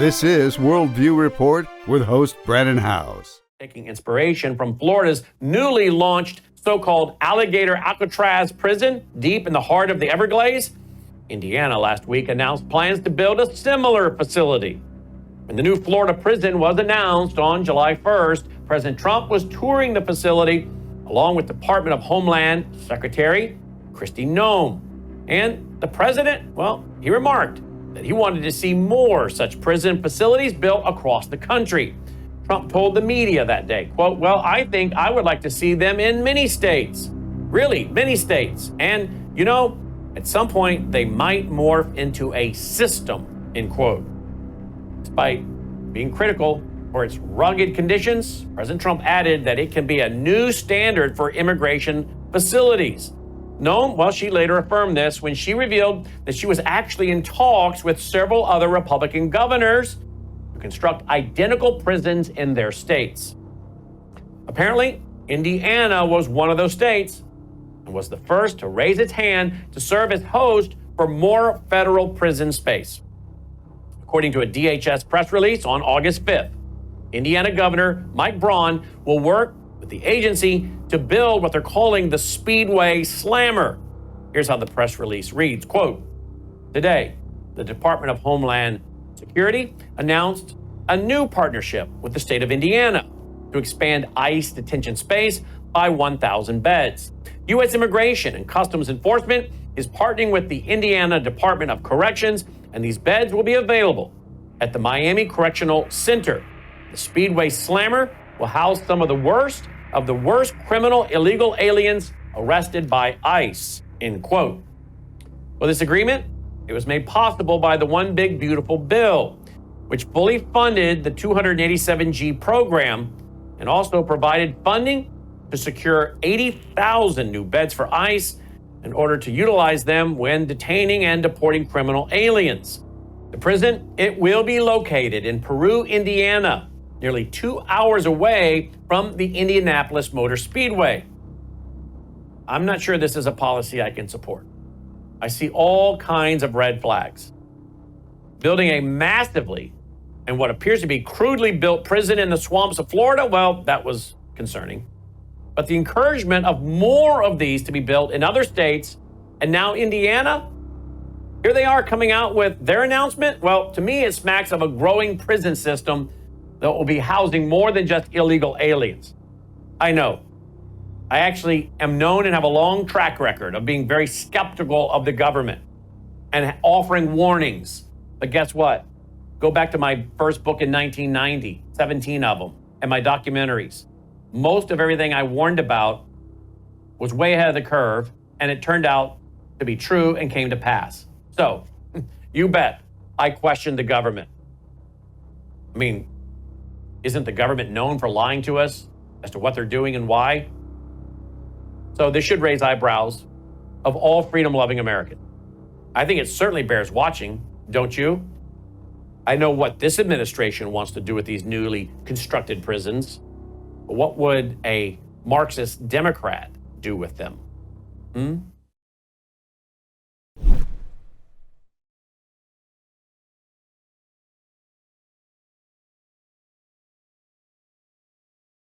This is Worldview Report with host Brannon Howse. Taking inspiration from Florida's newly launched so-called Alligator Alcatraz prison deep in the heart of the Everglades, Indiana last week announced plans to build a similar facility. When the new Florida prison was announced on July 1st, President Trump was touring the facility along with Department of Homeland Secretary Kristi Noem. And the president, well, he remarked that he wanted to see more such prison facilities built across the country. Trump told the media that day, quote, "Well, I think I would like to see them in many states, really many states. And, you know, at some point they might morph into a system," end quote. Despite being critical for its rugged conditions, President Trump added that it can be a new standard for immigration facilities. Noem, well, she later affirmed this when she revealed that she was actually in talks with several other Republican governors to construct identical prisons in their states. Apparently, Indiana was one of those states and was the first to raise its hand to serve as host for more federal prison space. According to a DHS press release on August 5th, Indiana Governor Mike Braun will work with the agency to build what they're calling the Speedway Slammer. Here's how the press release reads, quote, "Today, the Department of Homeland Security announced a new partnership with the state of Indiana to expand ICE detention space by 1,000 beds. U.S. Immigration and Customs Enforcement is partnering with the Indiana Department of Corrections, and these beds will be available at the Miami Correctional Center. The Speedway Slammer will house some of the worst criminal illegal aliens arrested by ICE," end quote. Well, this agreement, it was made possible by the One Big Beautiful Bill, which fully funded the 287G program and also provided funding to secure 80,000 new beds for ICE in order to utilize them when detaining and deporting criminal aliens. The prison, it will be located in Peru, Indiana, nearly 2 hours away from the Indianapolis Motor Speedway. I'm not sure this is a policy I can support. I see all kinds of red flags. Building a massively and what appears to be crudely built prison in the swamps of Florida, well, that was concerning. But the encouragement of more of these to be built in other states, and now Indiana, here they are coming out with their announcement. Well, to me, it smacks of a growing prison system that will be housing more than just illegal aliens. I know. I actually am known and have a long track record of being very skeptical of the government and offering warnings. But guess what? Go back to my first book in 1990, 17 of them, and my documentaries. Most of everything I warned about was way ahead of the curve, and it turned out to be true and came to pass. So, you bet I questioned the government. I mean, isn't the government known for lying to us as to what they're doing and why? So this should raise eyebrows of all freedom-loving Americans. I think it certainly bears watching, don't you? I know what this administration wants to do with these newly constructed prisons, but what would a Marxist Democrat do with them?